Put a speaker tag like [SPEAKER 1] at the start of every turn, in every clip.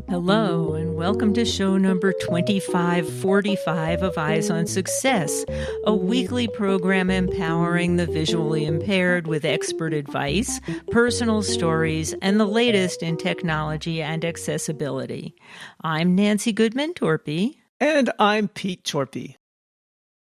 [SPEAKER 1] Hello, and welcome to show number 2545 of Eyes on Success, a weekly program empowering the visually impaired with expert advice, personal stories, and the latest in technology and accessibility. I'm Nancy Goodman Torpey.
[SPEAKER 2] And I'm Pete Torpey.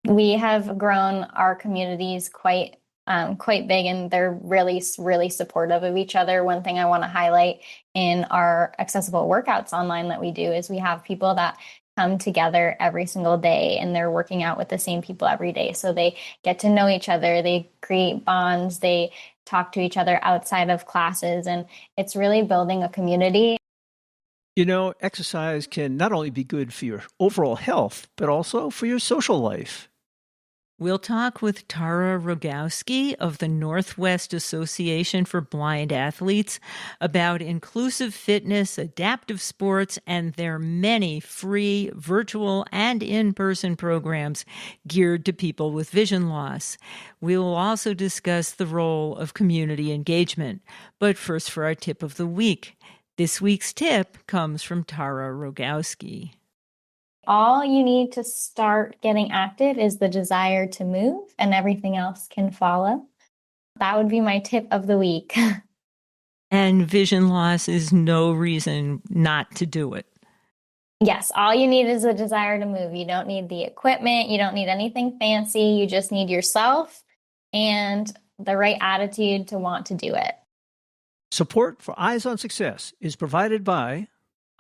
[SPEAKER 3] We have grown our communities quite big, and they're really, really supportive of each other. One thing I want to highlight in our accessible workouts online that we do is we have people that come together every single day, and they're working out with the same people every day. So they get to know each other, they create bonds, they talk to each other outside of classes, and it's really building a community.
[SPEAKER 2] You know, exercise can not only be good for your overall health, but also for your social life.
[SPEAKER 1] We'll talk with Tara Rogowski of the Northwest Association for Blind Athletes about inclusive fitness, adaptive sports, and their many free virtual and in-person programs geared to people with vision loss. We will also discuss the role of community engagement. But first, for our tip of the week. This week's tip comes from Tara Rogowski.
[SPEAKER 3] All you need to start getting active is the desire to move, and everything else can follow. That would be my tip of the week.
[SPEAKER 1] And vision loss is no reason not to do it.
[SPEAKER 3] Yes, all you need is a desire to move. You don't need the equipment. You don't need anything fancy. You just need yourself and the right attitude to want to do it.
[SPEAKER 2] Support for Eyes on Success is provided by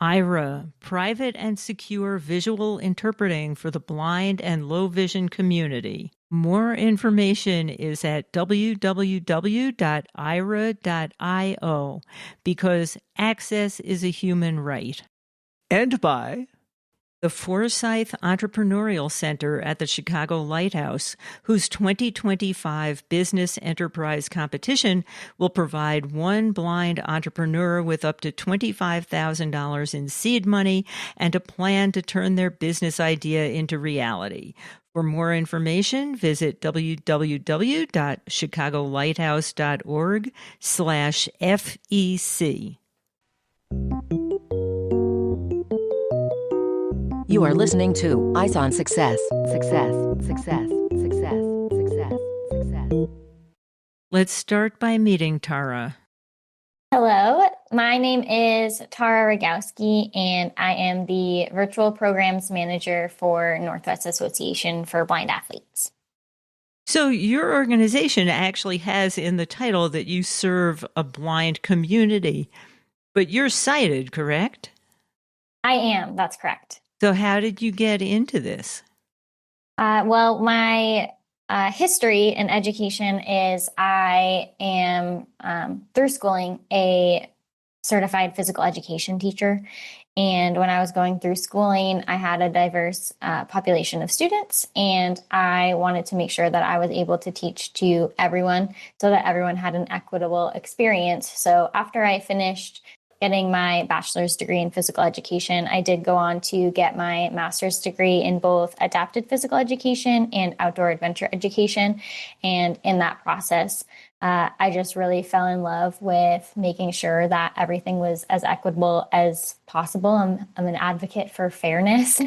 [SPEAKER 1] IRA, private and secure visual interpreting for the blind and low vision community. More information is at www.ira.io because access is a human right.
[SPEAKER 2] And by
[SPEAKER 1] the Forsyth Entrepreneurial Center at the Chicago Lighthouse, whose 2025 Business Enterprise Competition will provide one blind entrepreneur with up to $25,000 in seed money and a plan to turn their business idea into reality. For more information, visit www.chicagolighthouse.org/FEC.
[SPEAKER 4] You are listening to Eyes on Success. Success, success, success, success, success.
[SPEAKER 1] Let's start by meeting Tara.
[SPEAKER 3] Hello, my name is Tara Rogowski, and I am the Virtual Programs Manager for Northwest Association for Blind Athletes.
[SPEAKER 1] So your organization actually has in the title that you serve a blind community, but you're sighted, correct?
[SPEAKER 3] I am, that's correct.
[SPEAKER 1] So how did you get into this?
[SPEAKER 3] Well, my history in education is I am, through schooling, a certified physical education teacher. And when I was going through schooling, I had a diverse population of students, and I wanted to make sure that I was able to teach to everyone so that everyone had an equitable experience. So after I finished getting my bachelor's degree in physical education, I did go on to get my master's degree in both adapted physical education and outdoor adventure education. And in that process, I just really fell in love with making sure that everything was as equitable as possible. I'm an advocate for fairness.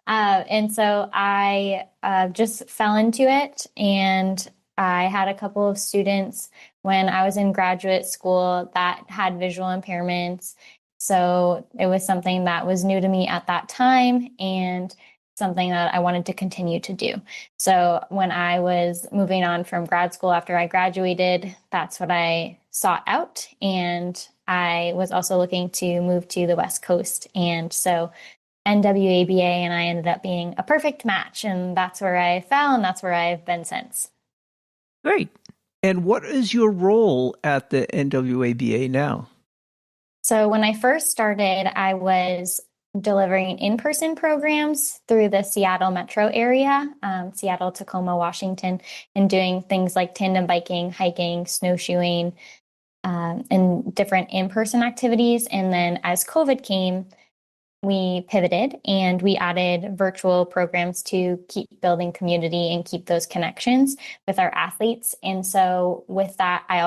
[SPEAKER 3] And so I just fell into it, and I had a couple of students when I was in graduate school that had visual impairments. So it was something that was new to me at that time and something that I wanted to continue to do. So when I was moving on from grad school after I graduated, that's what I sought out. And I was also looking to move to the West Coast. And so NWABA and I ended up being a perfect match. And that's where I fell, and that's where I've been since.
[SPEAKER 1] Great.
[SPEAKER 2] And what is your role at the NWABA now?
[SPEAKER 3] So when I first started, I was delivering in-person programs through the Seattle metro area, Seattle, Tacoma, Washington, and doing things like tandem biking, hiking, snowshoeing, and different in-person activities. And then as COVID came, we pivoted and we added virtual programs to keep building community and keep those connections with our athletes. And so with that, I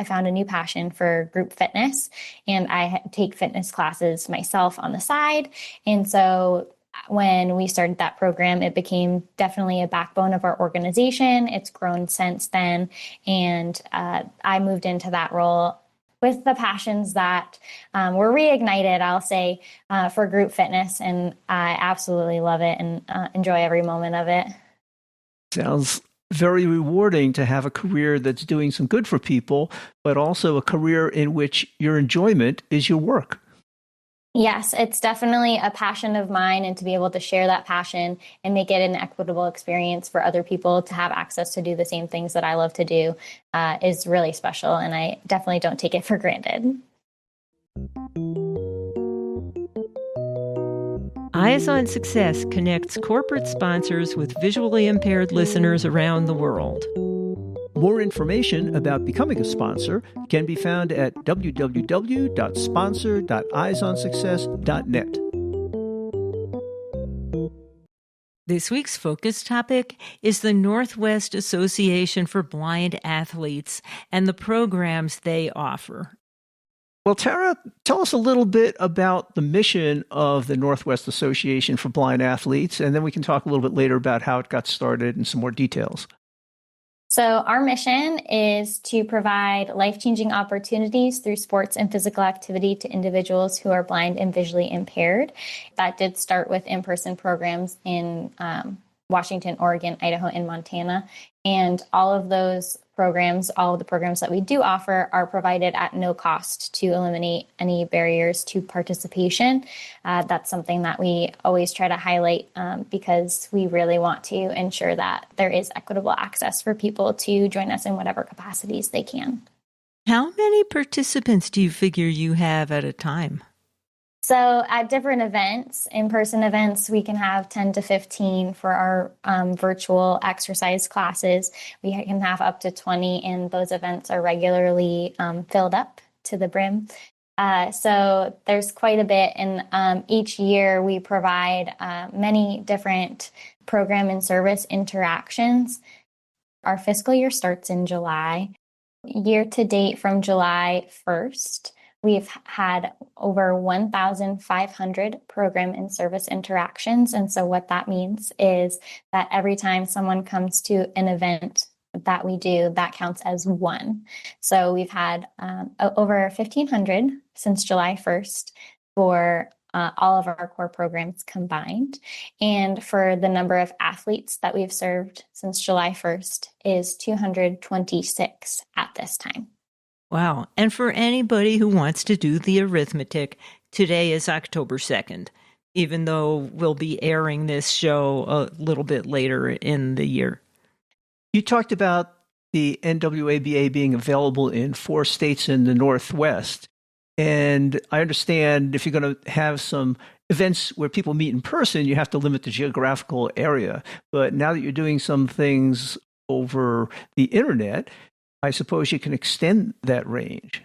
[SPEAKER 3] found a new passion for group fitness, and I take fitness classes myself on the side. And so when we started that program, it became definitely a backbone of our organization. It's grown since then. And I moved into that role with the passions that were reignited, I'll say, for group fitness. And I absolutely love it and enjoy every moment of it.
[SPEAKER 2] Sounds very rewarding to have a career that's doing some good for people, but also a career in which your enjoyment is your work.
[SPEAKER 3] Yes, it's definitely a passion of mine, and to be able to share that passion and make it an equitable experience for other people to have access to do the same things that I love to do is really special, and I definitely don't take it for granted.
[SPEAKER 1] Eyes on Success connects corporate sponsors with visually impaired listeners around the world.
[SPEAKER 2] More information about becoming a sponsor can be found at www.sponsor.eyesonsuccess.net.
[SPEAKER 1] This week's focus topic is the Northwest Association for Blind Athletes and the programs they offer.
[SPEAKER 2] Well, Tara, tell us a little bit about the mission of the Northwest Association for Blind Athletes, and then we can talk a little bit later about how it got started and some more details.
[SPEAKER 3] So our mission is to provide life-changing opportunities through sports and physical activity to individuals who are blind and visually impaired. That did start with in-person programs in Washington, Oregon, Idaho, and Montana. And all of the programs that we do offer are provided at no cost to eliminate any barriers to participation. That's something that we always try to highlight because we really want to ensure that there is equitable access for people to join us in whatever capacities they can.
[SPEAKER 1] How many participants do you figure you have at a time?
[SPEAKER 3] So at different events, in-person events, we can have 10 to 15 for our virtual exercise classes. We can have up to 20, and those events are regularly filled up to the brim. So there's quite a bit, and each year we provide many different program and service interactions. Our fiscal year starts in July. Year to date from July 1st, we've had over 1,500 program and service interactions. And so what that means is that every time someone comes to an event that we do, that counts as one. So we've had over 1,500 since July 1st for all of our core programs combined. And for the number of athletes that we've served since July 1st is 226 at this time.
[SPEAKER 1] Wow. And for anybody who wants to do the arithmetic, today is October 2nd, even though we'll be airing this show a little bit later in the year.
[SPEAKER 2] You talked about the NWABA being available in 4 states in the Northwest. And I understand if you're going to have some events where people meet in person, you have to limit the geographical area. But now that you're doing some things over the internet, I suppose you can extend that range.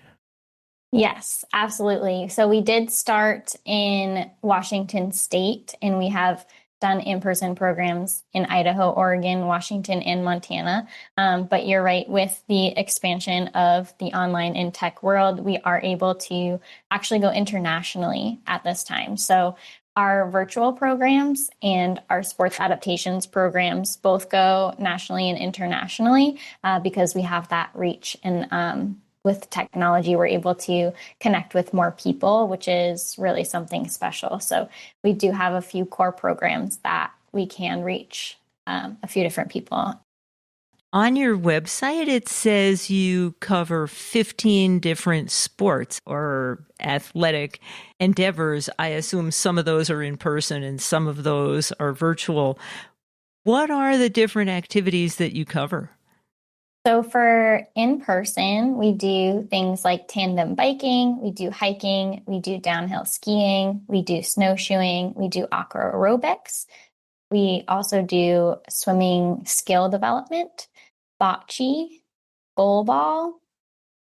[SPEAKER 3] Yes, absolutely. So we did start in Washington State, and we have done in-person programs in Idaho, Oregon, Washington, and Montana. But you're right, with the expansion of the online and tech world, we are able to actually go internationally at this time. So our virtual programs and our sports adaptations programs both go nationally and internationally because we have that reach. And with technology, we're able to connect with more people, which is really something special. So we do have a few core programs that we can reach a few different people.
[SPEAKER 1] On your website, it says you cover 15 different sports or athletic endeavors. I assume some of those are in person and some of those are virtual. What are the different activities that you cover?
[SPEAKER 3] So for in-person, we do things like tandem biking, we do hiking, we do downhill skiing, we do snowshoeing, we do aqua aerobics. We also do swimming skill development, bocce, goalball.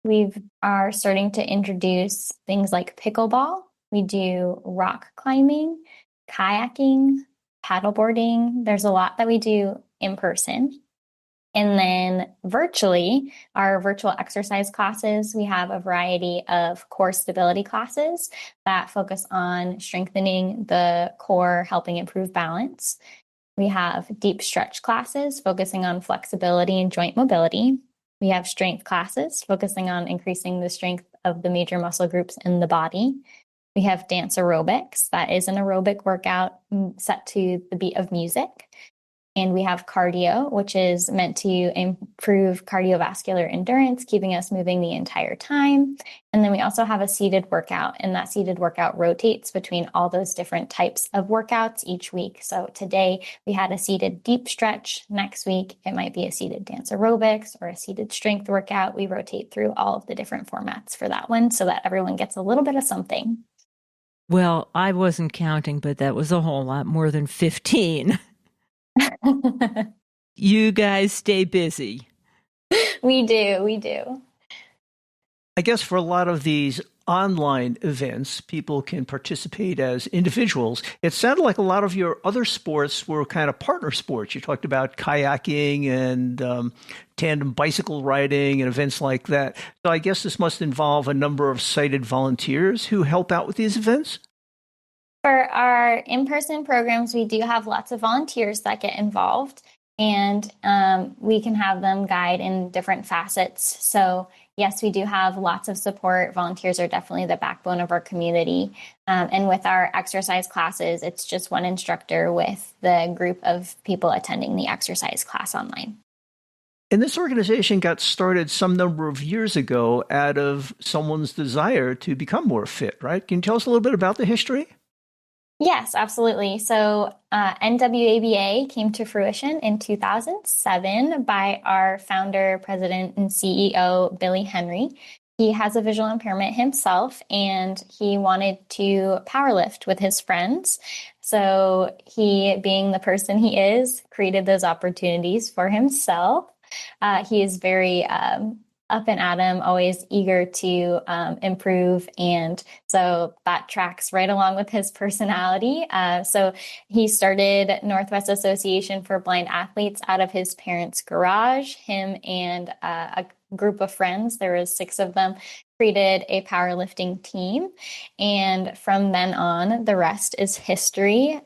[SPEAKER 3] We are starting to introduce things like pickleball We do rock climbing, kayaking, paddleboarding. There's a lot that we do in person. And then virtually, our virtual exercise classes, we have a variety of core stability classes that focus on strengthening the core, helping improve balance. We have deep stretch classes focusing on flexibility and joint mobility. We have strength classes focusing on increasing the strength of the major muscle groups in the body. We have dance aerobics. That is an aerobic workout set to the beat of music. And we have cardio, which is meant to improve cardiovascular endurance, keeping us moving the entire time. And then we also have a seated workout, and that seated workout rotates between all those different types of workouts each week. So today we had a seated deep stretch. Next week, it might be a seated dance aerobics or a seated strength workout. We rotate through all of the different formats for that one so that everyone gets a little bit of something.
[SPEAKER 1] Well, I wasn't counting, but that was a whole lot more than 15. You guys stay busy.
[SPEAKER 3] We do.
[SPEAKER 2] I guess for a lot of these online events, people can participate as individuals. It sounded like a lot of your other sports were kind of partner sports. You talked about kayaking and tandem bicycle riding and events like that. So I guess this must involve a number of sighted volunteers who help out with these events?
[SPEAKER 3] For our in-person programs, we do have lots of volunteers that get involved, and we can have them guide in different facets. So yes, we do have lots of support. Volunteers are definitely the backbone of our community. And with our exercise classes, it's just one instructor with the group of people attending the exercise class online.
[SPEAKER 2] And this organization got started some number of years ago out of someone's desire to become more fit, right? Can you tell us a little bit about the history?
[SPEAKER 3] Yes, absolutely. So NWABA came to fruition in 2007 by our founder, president, and CEO, Billy Henry. He has a visual impairment himself, and he wanted to powerlift with his friends. So he, being the person he is, created those opportunities for himself. He is very up and at 'em, always eager to improve. And so that tracks right along with his personality. So he started Northwest Association for Blind Athletes out of his parents' garage. Him and a group of friends, there was 6 of them, created a powerlifting team. And from then on, the rest is history.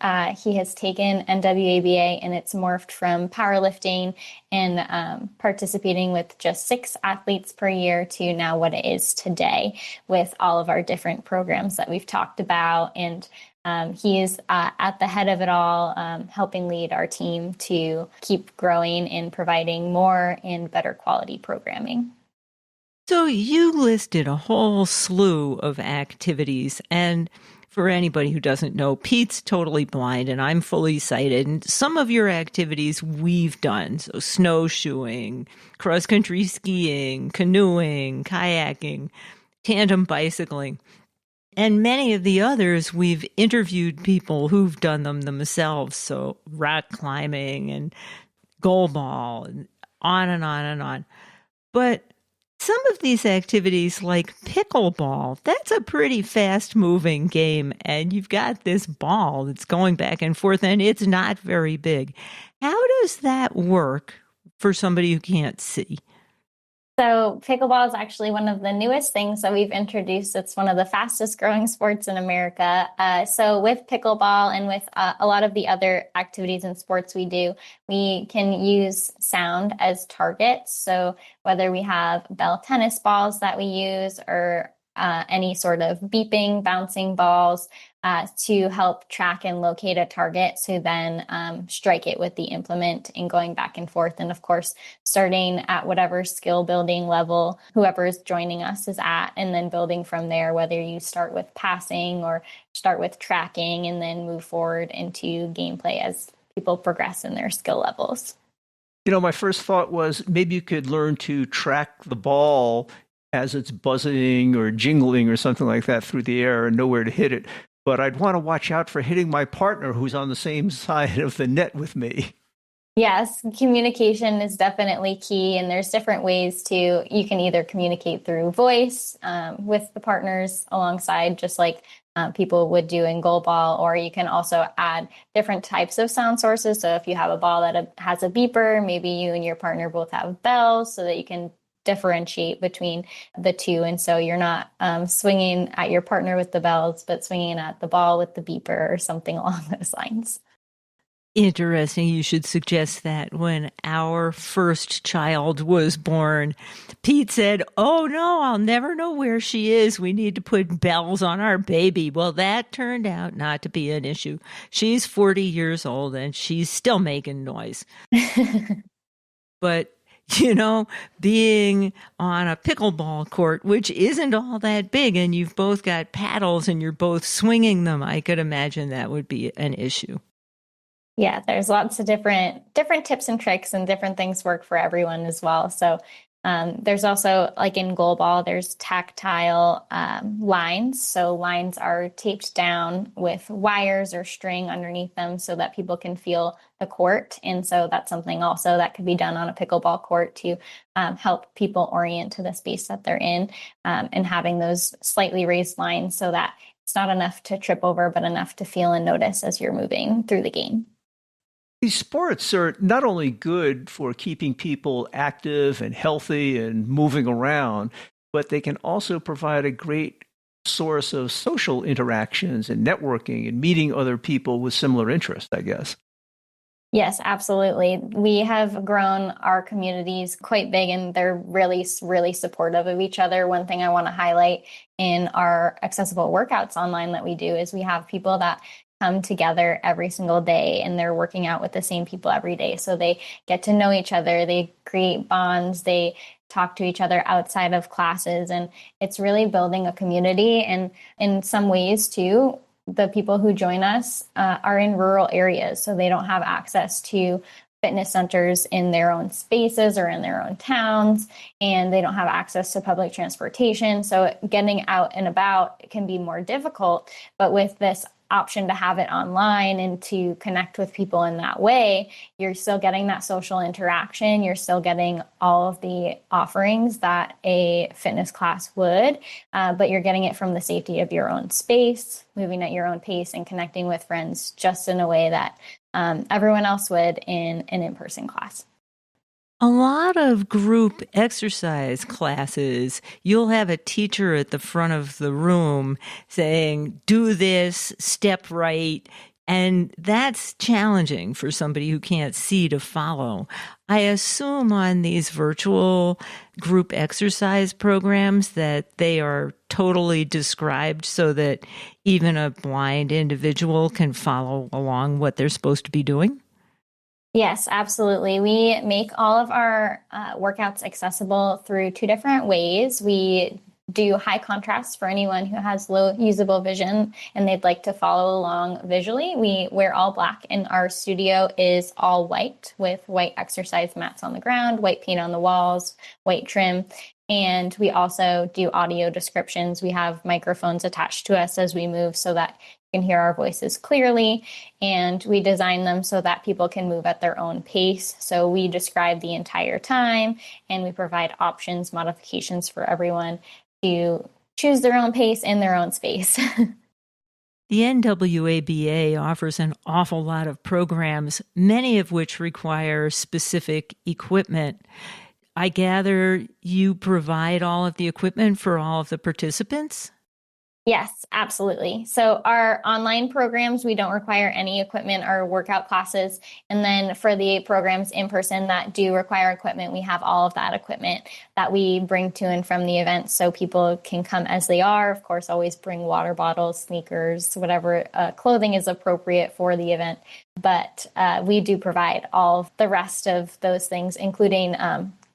[SPEAKER 3] He has taken NWABA and it's morphed from powerlifting and participating with just 6 athletes per year to now what it is today with all of our different programs that we've talked about. And he is at the head of it all, helping lead our team to keep growing and providing more and better quality programming.
[SPEAKER 1] So you listed a whole slew of activities, and for anybody who doesn't know, Pete's totally blind and I'm fully sighted, and some of your activities we've done. So snowshoeing, cross-country skiing, canoeing, kayaking, tandem bicycling. And many of the others, we've interviewed people who've done them themselves. So rock climbing and goalball and on and on and on. But some of these activities like pickleball, that's a pretty fast moving game. And you've got this ball that's going back and forth and it's not very big. How does that work for somebody who can't see?
[SPEAKER 3] So pickleball is actually one of the newest things that we've introduced. It's one of the fastest growing sports in America. So with pickleball and with a lot of the other activities and sports we do, we can use sound as targets. So whether we have bell tennis balls that we use or any sort of beeping, bouncing balls to help track and locate a target. So then strike it with the implement and going back and forth. And of course, starting at whatever skill building level whoever is joining us is at, and then building from there, whether you start with passing or start with tracking and then move forward into gameplay as people progress in their skill levels.
[SPEAKER 2] You know, my first thought was maybe you could learn to track the ball as it's buzzing or jingling or something like that through the air and know where to hit it. But I'd want to watch out for hitting my partner who's on the same side of the net with me.
[SPEAKER 3] Yes, communication is definitely key, and there's different ways to, you can either communicate through voice with the partners alongside, just like people would do in goal ball, or you can also add different types of sound sources. So if you have a ball that has a beeper, maybe you and your partner both have bells so that you can differentiate between the two. And so you're not swinging at your partner with the bells, but swinging at the ball with the beeper or something along those lines.
[SPEAKER 1] Interesting. You should suggest that. When our first child was born, Pete said, "Oh no, I'll never know where she is. We need to put bells on our baby." Well, that turned out not to be an issue. She's 40 years old and she's still making noise. But being on a pickleball court, which isn't all that big, and you've both got paddles and you're both swinging them, I could imagine that would be an issue.
[SPEAKER 3] Yeah, there's lots of different tips and tricks, and different things work for everyone as well. So there's also, like in goal ball, there's tactile lines. So lines are taped down with wires or string underneath them so that people can feel the court. And so that's something also that could be done on a pickleball court to help people orient to the space that they're in, and having those slightly raised lines so that it's not enough to trip over, but enough to feel and notice as you're moving through the game.
[SPEAKER 2] These sports are not only good for keeping people active and healthy and moving around, but they can also provide a great source of social interactions and networking and meeting other people with similar interests, I guess.
[SPEAKER 3] Yes, absolutely. We have grown our communities quite big, and they're really, really supportive of each other. One thing I want to highlight in our accessible workouts online that we do is we have people that come together every single day, and they're working out with the same people every day. So they get to know each other, they create bonds, they talk to each other outside of classes, and it's really building a community. And in some ways too, the people who join us are in rural areas, so they don't have access to fitness centers in their own spaces or in their own towns, and they don't have access to public transportation. So getting out and about can be more difficult. But with this option to have it online and to connect with people in that way, you're still getting that social interaction. You're still getting all of the offerings that a fitness class would, but you're getting it from the safety of your own space, moving at your own pace, and connecting with friends just in a way that everyone else would in an in-person class.
[SPEAKER 1] A lot of group exercise classes, you'll have a teacher at the front of the room saying, "Do this, step right." And that's challenging for somebody who can't see to follow. I assume on these virtual group exercise programs that they are totally described so that even a blind individual can follow along what they're supposed to be doing.
[SPEAKER 3] Yes, absolutely. We make all of our workouts accessible through two different ways. We do high contrast for anyone who has low usable vision and they'd like to follow along visually. We wear all black, and our studio is all white with white exercise mats on the ground, white paint on the walls, white trim. And we also do audio descriptions. We have microphones attached to us as we move so that you can hear our voices clearly. And we design them so that people can move at their own pace. So we describe the entire time, and we provide options, modifications for everyone to choose their own pace in their own space.
[SPEAKER 1] The NWABA offers an awful lot of programs, many of which require specific equipment. I gather you provide all of the equipment for all of the participants?
[SPEAKER 3] Yes, absolutely. So our online programs, we don't require any equipment or workout classes. And then for the programs in person that do require equipment, we have all of that equipment that we bring to and from the event so people can come as they are. Of course, always bring water bottles, sneakers, whatever clothing is appropriate for the event. But we do provide all of the rest of those things, including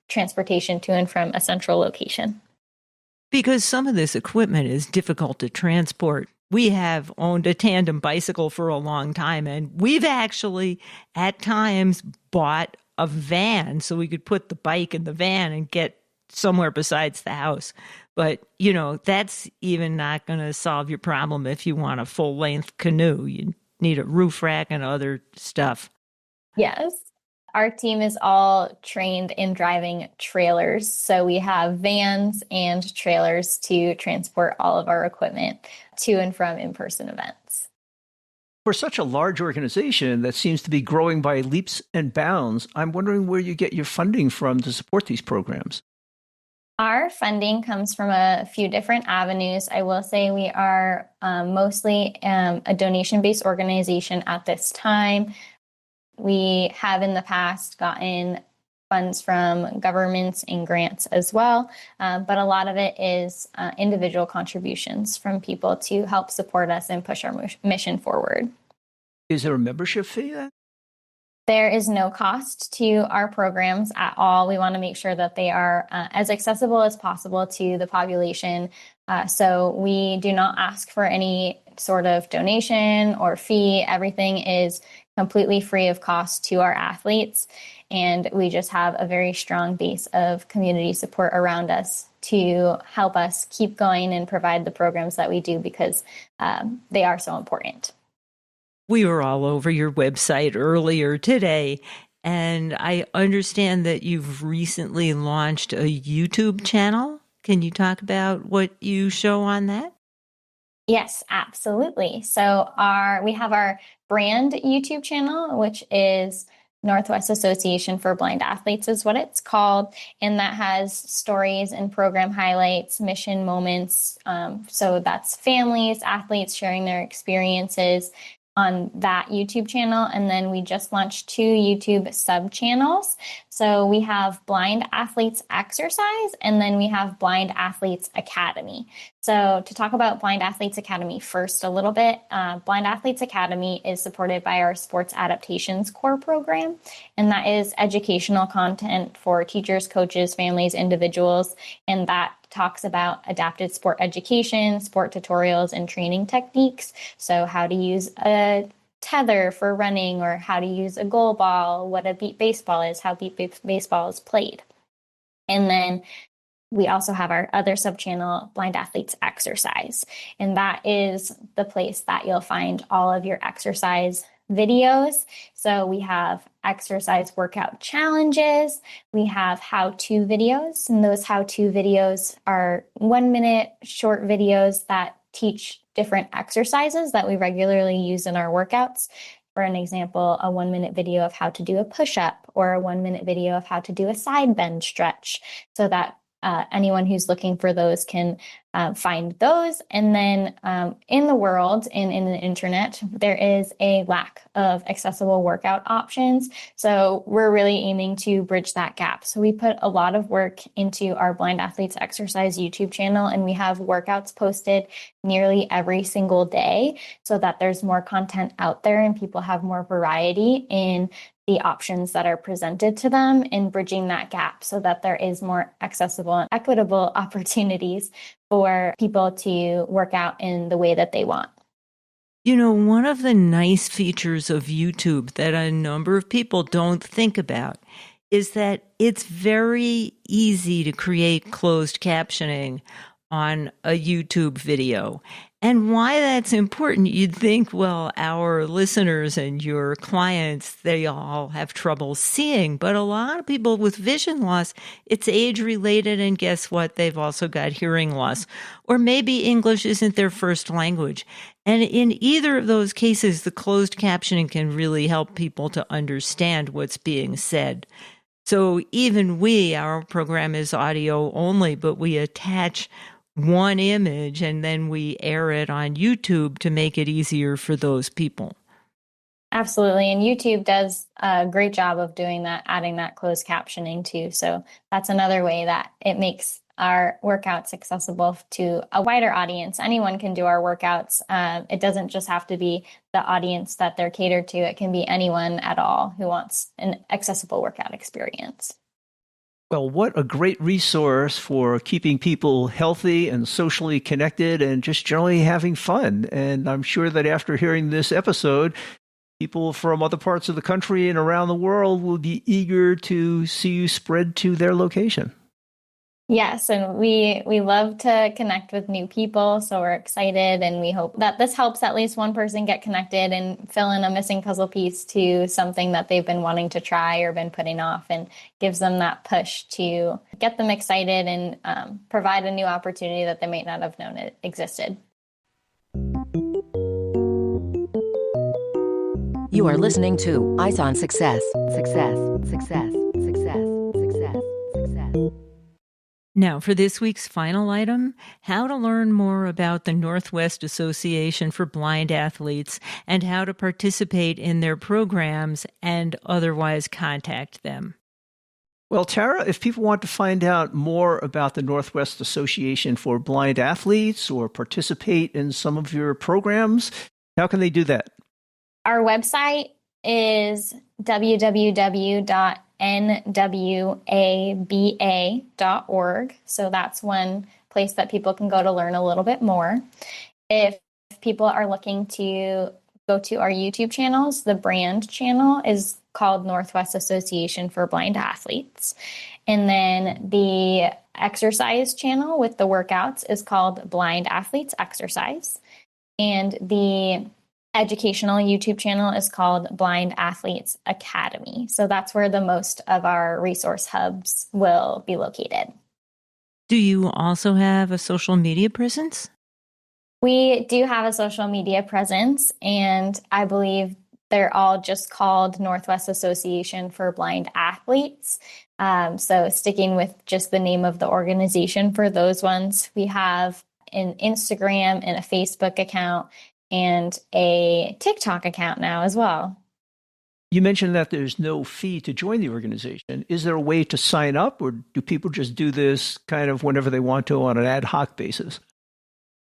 [SPEAKER 3] transportation to and from a central location.
[SPEAKER 1] Because some of this equipment is difficult to transport. We have owned a tandem bicycle for a long time, and we've actually at times bought a van so we could put the bike in the van and get somewhere besides the house. But, that's even not going to solve your problem if you want a full-length canoe. You need a roof rack and other stuff.
[SPEAKER 3] Yes. our team is all trained in driving trailers. So we have vans and trailers to transport all of our equipment to and from in-person events.
[SPEAKER 2] For such a large organization that seems to be growing by leaps and bounds, I'm wondering where you get your funding from to support these programs.
[SPEAKER 3] Our funding comes from a few different avenues. I will say we are mostly a donation-based organization at this time. We have in the past gotten funds from governments and grants as well, but a lot of it is individual contributions from people to help support us and push our mission forward.
[SPEAKER 2] Is there a membership fee then?
[SPEAKER 3] There is no cost to our programs at all. We want to make sure that they are as accessible as possible to the population. So we do not ask for any sort of donation or fee. Everything is completely free of cost to our athletes. And we just have a very strong base of community support around us to help us keep going and provide the programs that we do because they are so important.
[SPEAKER 1] We were all over your website earlier today, and I understand that you've recently launched a YouTube channel. Can you talk about what you show on that?
[SPEAKER 3] Yes, absolutely. So we have our brand YouTube channel, which is Northwest Association for Blind Athletes is what it's called. And that has stories and program highlights, mission moments. So that's families, athletes sharing their experiences on that YouTube channel. And then we just launched 2 YouTube sub channels. So we have Blind Athletes Exercise, and then we have Blind Athletes Academy. So to talk about Blind Athletes Academy first a little bit, Blind Athletes Academy is supported by our Sports Adaptations Core program, and that is educational content for teachers, coaches, families, individuals, and that talks about adapted sport education, sport tutorials, and training techniques. So how to use a tether for running, or how to use a goal ball, what a beat baseball is, how beat baseball is played. And then we also have our other sub-channel, Blind Athletes Exercise. And that is the place that you'll find all of your exercise videos. So we have exercise workout challenges. We have how-to videos. And those how-to videos are 1-minute short videos that teach different exercises that we regularly use in our workouts. For an example, a 1-minute video of how to do a push-up, or a 1-minute video of how to do a side bend stretch, so that anyone who's looking for those can find those. And then in the world and in the internet, there is a lack of accessible workout options. So we're really aiming to bridge that gap. So we put a lot of work into our Blind Athletes Exercise YouTube channel, and we have workouts posted nearly every single day so that there's more content out there and people have more variety in the options that are presented to them, and bridging that gap so that there is more accessible and equitable opportunities for people to work out in the way that they want.
[SPEAKER 1] You know, one of the nice features of YouTube that a number of people don't think about is that it's very easy to create closed captioning on a YouTube video. And why that's important, you'd think, well, our listeners and your clients, they all have trouble seeing. But a lot of people with vision loss, it's age-related, and guess what? They've also got hearing loss. Or maybe English isn't their first language. And in either of those cases, the closed captioning can really help people to understand what's being said. So even our program is audio only, but we attach one image and then we air it on YouTube to make it easier for those people.
[SPEAKER 3] Absolutely. And YouTube does a great job of doing that, adding that closed captioning too. So that's another way that it makes our workouts accessible to a wider audience. Anyone can do our workouts. It doesn't just have to be the audience that they're catered to. It can be anyone at all who wants an accessible workout experience.
[SPEAKER 2] Well, what a great resource for keeping people healthy and socially connected and just generally having fun. And I'm sure that after hearing this episode, people from other parts of the country and around the world will be eager to see you spread to their location.
[SPEAKER 3] Yes, and we love to connect with new people, so we're excited, and we hope that this helps at least one person get connected and fill in a missing puzzle piece to something that they've been wanting to try or been putting off, and gives them that push to get them excited and provide a new opportunity that they might not have known it existed.
[SPEAKER 4] You are listening to Eyes on Success. Success, success, success, success, success.
[SPEAKER 1] Now, for this week's final item, how to learn more about the Northwest Association for Blind Athletes and how to participate in their programs and otherwise contact them.
[SPEAKER 2] Well, Tara, if people want to find out more about the Northwest Association for Blind Athletes or participate in some of your programs, how can they do that?
[SPEAKER 3] Our website is www.nwaba.org. So that's one place that people can go to learn a little bit more. If people are looking to go to our YouTube channels, the brand channel is called Northwest Association for Blind Athletes. And then the exercise channel with the workouts is called Blind Athletes Exercise. And the educational YouTube channel is called Blind Athletes Academy. So that's where the most of our resource hubs will be located.
[SPEAKER 1] Do you also have a social media presence?
[SPEAKER 3] We do have a social media presence, and I believe they're all just called Northwest Association for Blind Athletes. So sticking with just the name of the organization for those ones, we have an Instagram and a Facebook account and a TikTok account now as well.
[SPEAKER 2] You mentioned that there's no fee to join the organization. Is there a way to sign up, or do people just do this kind of whenever they want to on an ad hoc basis?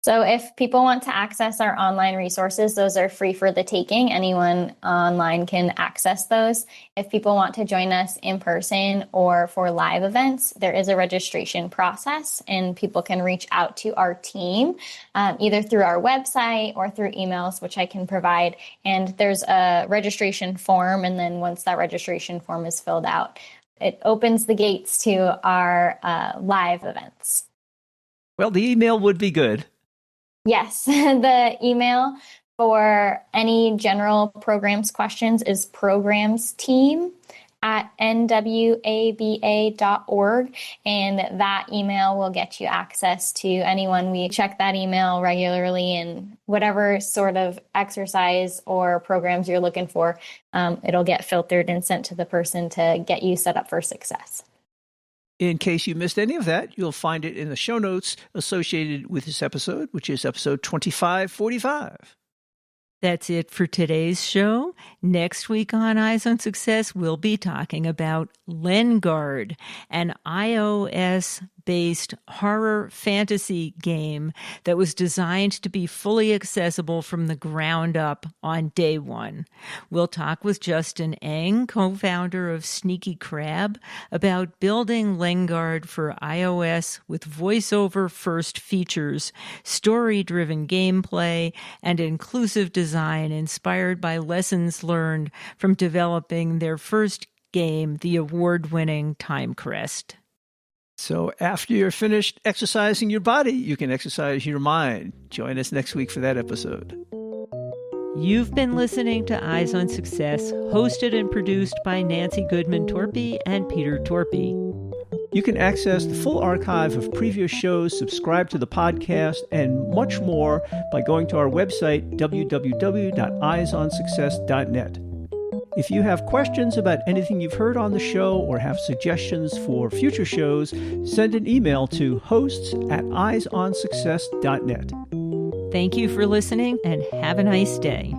[SPEAKER 3] So if people want to access our online resources, those are free for the taking. Anyone online can access those. If people want to join us in person or for live events, there is a registration process, and people can reach out to our team either through our website or through emails, which I can provide. And there's a registration form, and then once that registration form is filled out, it opens the gates to our live events.
[SPEAKER 2] Well, the email would be good.
[SPEAKER 3] Yes, the email for any general programs questions is programsteam@nwaba.org, and that email will get you access to anyone. We check that email regularly, and whatever sort of exercise or programs you're looking for, it'll get filtered and sent to the person to get you set up for success.
[SPEAKER 2] In case you missed any of that, you'll find it in the show notes associated with this episode, which is episode 2545.
[SPEAKER 1] That's it for today's show. Next week on Eyes on Success, we'll be talking about Lengard, an iOS-based horror fantasy game that was designed to be fully accessible from the ground up on day one. We'll talk with Justin Eng, co-founder of Sneaky Crab, about building Lengard for iOS with voiceover-first features, story-driven gameplay, and inclusive design inspired by lessons learned from developing their first game, the award-winning Time Crest.
[SPEAKER 2] So after you're finished exercising your body, you can exercise your mind. Join us next week for that episode.
[SPEAKER 1] You've been listening to Eyes on Success, hosted and produced by Nancy Goodman Torpey and Peter Torpey.
[SPEAKER 2] You can access the full archive of previous shows, subscribe to the podcast, and much more by going to our website, www.eyesonsuccess.net. If you have questions about anything you've heard on the show or have suggestions for future shows, send an email to hosts@eyesonsuccess.net.
[SPEAKER 1] Thank you for listening, and have a nice day.